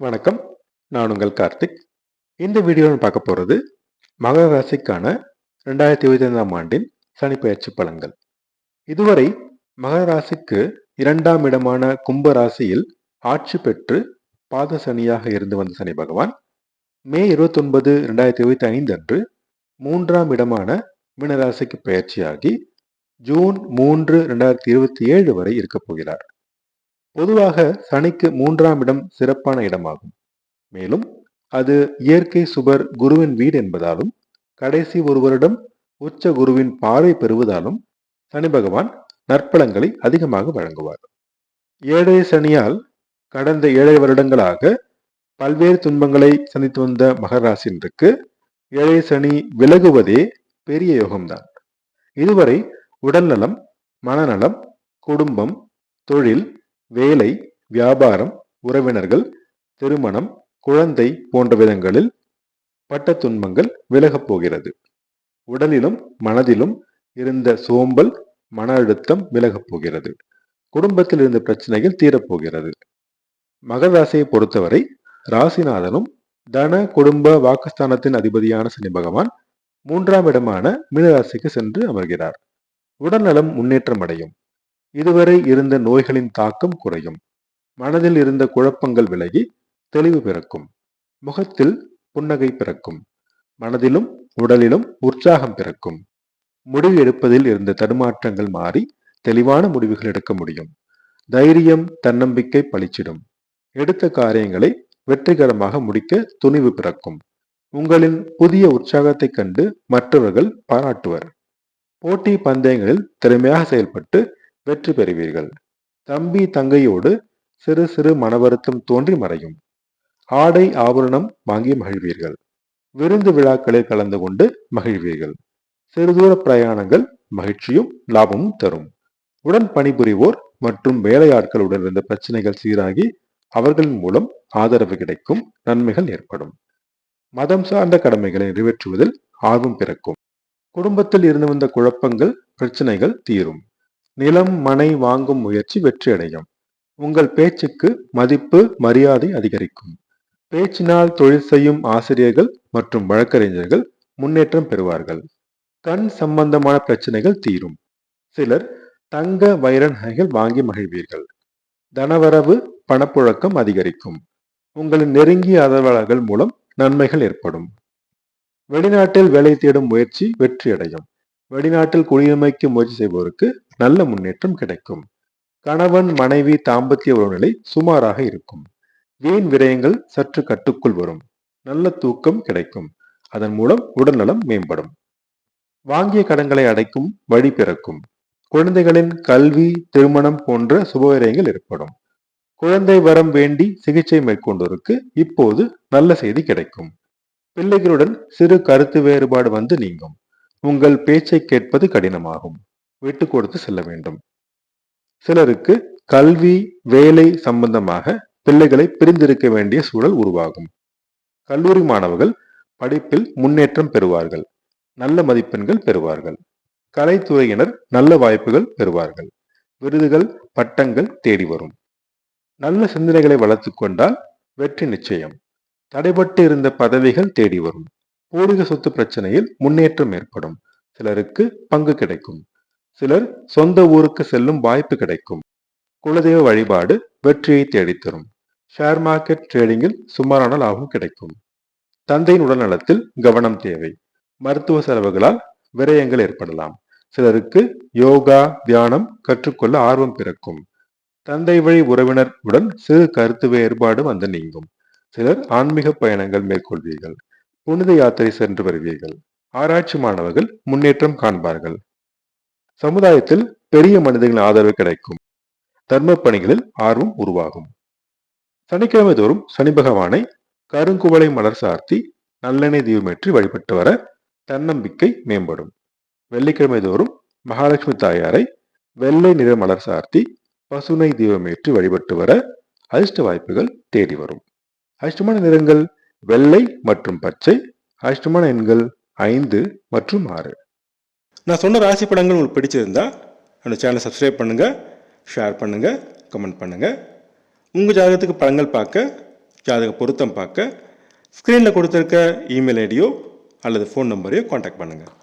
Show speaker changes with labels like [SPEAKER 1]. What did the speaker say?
[SPEAKER 1] வணக்கம். நான் உங்கள் கார்த்திக். இந்த வீடியோவில் பார்க்க போகிறது மகர ராசிக்கான 2025ஆம் ஆண்டின் சனிப்பெயர்ச்சி பலன்கள். இதுவரை மகர ராசிக்கு 2ஆம் இடமான கும்ப ராசியில் ஆட்சி பெற்று பாத சனியாக இருந்து வந்த சனி பகவான் மே 29, 2025 அன்று 3ஆம் இடமான மீனராசிக்கு பெயர்ச்சியாகி ஜூன் 3, 2027 வரை இருக்கப் போகிறார். பொதுவாக சனிக்கு 3ஆம் இடம் சிறப்பான இடமாகும். மேலும் அது இயற்கை சுபர் குருவின் வீடு என்பதாலும் கடைசி ஒரு வருடம் உச்ச குருவின் பார்வை பெறுவதாலும் சனி பகவான் நற்பலன்களை அதிகமாக வழங்குவார். ஏழரை சனியால் கடந்த 7 வருடங்களாக பல்வேறு துன்பங்களை சந்தித்து வந்த மகர ராசினருக்கு ஏழரை சனி விலகுவதே பெரிய யோகம்தான். இதுவரை உடல்நலம், மனநலம், குடும்பம், தொழில், வேலை, வியாபாரம், உறவினர்கள், திருமணம், குழந்தை போன்ற விதங்களில் பட்ட துன்பங்கள் விலகப் போகிறது. உடலிலும் மனதிலும் இருந்த சோம்பல், மன அழுத்தம் விலகப் போகிறது. குடும்பத்தில் இருந்த பிரச்சனைகள் தீரப்போகிறது. மகர ராசியை பொறுத்தவரை ராசிநாதனும் தன குடும்ப வாக்குஸ்தானத்தின் அதிபதியான சனி பகவான் 3ஆம் இடமான மீனராசிக்கு சென்று அமர்கிறார். உடல்நலம் முன்னேற்றம் அடையும். இதுவரை இருந்த நோய்களின் தாக்கம் குறையும். மனதில் இருந்த குழப்பங்கள் விலகி தெளிவு பிறக்கும். முகத்தில் புன்னகை பிறக்கும். மனதிலும் உடலிலும் உற்சாகம் பிறக்கும். முடிவு எடுப்பதில் இருந்த தடுமாற்றங்கள் மாறி தெளிவான முடிவுகள் எடுக்க முடியும். தைரியம், தன்னம்பிக்கை பளிச்சிடும். எடுத்த காரியங்களை வெற்றிகரமாக முடிக்க துணிவு பிறக்கும். உங்களின் புதிய உற்சாகத்தை கண்டு மற்றவர்கள் பாராட்டுவர். போட்டி பந்தயங்களில் திறமையாக செயல்பட்டு வெற்றி பெறுவீர்கள். தம்பி தங்கையோடு சிறு சிறு மனவருத்தம் தோன்றி மறையும். ஆடை ஆபரணம் வாங்கி மகிழ்வீர்கள். விருந்து விழாக்களில் கலந்து கொண்டு மகிழ்வீர்கள். சிறுதூர பிரயாணங்கள் மகிழ்ச்சியும் லாபமும் தரும். உடன் பணிபுரிவோர் மற்றும் வேலையாட்களுடன் இருந்த பிரச்சனைகள் சீராகி அவர்களின் மூலம் ஆதரவு கிடைக்கும். நன்மைகள் ஏற்படும். மதம் சார்ந்த கடமைகளை நிறைவேற்றுவதில் ஆர்வம் பிறக்கும். குடும்பத்தில் இருந்து வந்த குழப்பங்கள், பிரச்சனைகள் தீரும். நிலம், மனை வாங்கும் முயற்சி வெற்றியடையும். உங்கள் பேச்சுக்கு மதிப்பு, மரியாதை அதிகரிக்கும். பேச்சினால் தொழில் செய்யும் ஆசிரியர்கள் மற்றும் வழக்கறிஞர்கள் முன்னேற்றம் பெறுவார்கள். கண் சம்பந்தமான பிரச்சனைகள் தீரும். சிலர் தங்க, வைர நகைகள் வாங்கி மகிழ்வீர்கள். தனவரவு, பணப்புழக்கம் அதிகரிக்கும். உங்களின் நெருங்கிய ஆதரவாளர்கள் மூலம் நன்மைகள் ஏற்படும். வெளிநாட்டில் வேலை தேடும் முயற்சி வெற்றியடையும். வெளிநாட்டில் குடியுரிமைக்கு முயற்சி செய்வோருக்கு நல்ல முன்னேற்றம் கிடைக்கும். கணவன் மனைவி தாம்பத்திய உறவுநிலை சுமாராக இருக்கும். வீண் விரயங்கள் சற்று கட்டுக்குள் வரும். நல்ல தூக்கம் கிடைக்கும். அதன் மூலம் உடல்நலம் மேம்படும். வாங்கிய கடன்களை அடைக்கும் வழி பிறக்கும். குழந்தைகளின் கல்வி, திருமணம் போன்ற சுபவிரயங்கள் ஏற்படும். குழந்தை வரம் வேண்டி சிகிச்சை மேற்கொண்டோருக்கு இப்போது நல்ல செய்தி கிடைக்கும். பிள்ளைகளுடன் சிறு கருத்து வேறுபாடு வந்து நீங்கும். உங்கள் பேச்சை கேட்பது கடினமாகும். விட்டு கொடுத்து செல்ல வேண்டும். சிலருக்கு கல்வி, வேலை சம்பந்தமாக பிள்ளைகளை பிரிந்திருக்க வேண்டிய சூழல் உருவாகும். கல்லூரி மாணவர்கள் படிப்பில் முன்னேற்றம் பெறுவார்கள். நல்ல மதிப்பெண்கள் பெறுவார்கள். கலைத்துறையினர் நல்ல வாய்ப்புகள் பெறுவார்கள். விருதுகள், பட்டங்கள் தேடி வரும். நல்ல சிந்தனைகளை வளர்த்துக் கொண்டால் வெற்றி நிச்சயம். தடைபட்டு இருந்த பதவிகள் தேடி வரும். பூர்வீக சொத்து பிரச்சனையில் முன்னேற்றம் ஏற்படும். சிலருக்கு பங்கு கிடைக்கும். சிலர் சொந்த ஊருக்கு செல்லும் வாய்ப்பு கிடைக்கும். குலதெய்வ வழிபாடு வெற்றியை தேடித்தரும். ஷேர் மார்க்கெட் ட்ரேடிங்கில் சுமாரான லாபம் கிடைக்கும். தந்தையின் உடல் நலத்தில் கவனம் தேவை. மருத்துவ செலவுகளால் விரயங்கள் ஏற்படலாம். சிலருக்கு யோகா, தியானம் கற்றுக்கொள்ள ஆர்வம் பிறக்கும். தந்தை வழி உறவினர் உடன் சிறு கருத்து வேறுபாடு வந்து நீங்கும். சிலர் ஆன்மீக பயணங்கள் மேற்கொள்வீர்கள். புனித யாத்திரை சென்று வருவீர்கள். ஆராய்ச்சி மாணவர்கள் முன்னேற்றம் காண்பார்கள். சமுதாயத்தில் பெரிய மனிதர்களின் ஆதரவு கிடைக்கும். தர்ம பணிகளில் ஆர்வம் உருவாகும். சனிக்கிழமை தோறும் சனி பகவானை கருங்குவளை மலர் சார்த்தி நல்லெண்ணெய் தீபமேற்றி வழிபட்டு வர தன்னம்பிக்கை மேம்படும். வெள்ளிக்கிழமை தோறும் மகாலட்சுமி தாயாரை வெள்ளை நிற மலர் சார்த்தி பசுனை தீபமேற்றி வழிபட்டு வர அதிர்ஷ்ட வாய்ப்புகள் தேடி வரும். அதிர்ஷ்டமான நிறங்கள் வெள்ளை மற்றும் பச்சை. அதிர்ஷ்டமான எண்கள் 5 மற்றும் 6. நான் சொன்ன ராசி படங்கள் உங்களுக்கு பிடிச்சிருந்தா அந்த சேனலை சப்ஸ்கிரைப் பண்ணுங்க, ஷேர் பண்ணுங்க, கமெண்ட் பண்ணுங்க. உங்க ஜாதகத்துக்கு படங்கள் பார்க்க ஜாதக பொருத்தம் பார்க்க ஸ்க்ரீனில் கொடுத்துருக்க இமெயில் ஐடியோ அல்லது ஃபோன் நம்பரையோ காண்டாக்ட் பண்ணுங்கள்.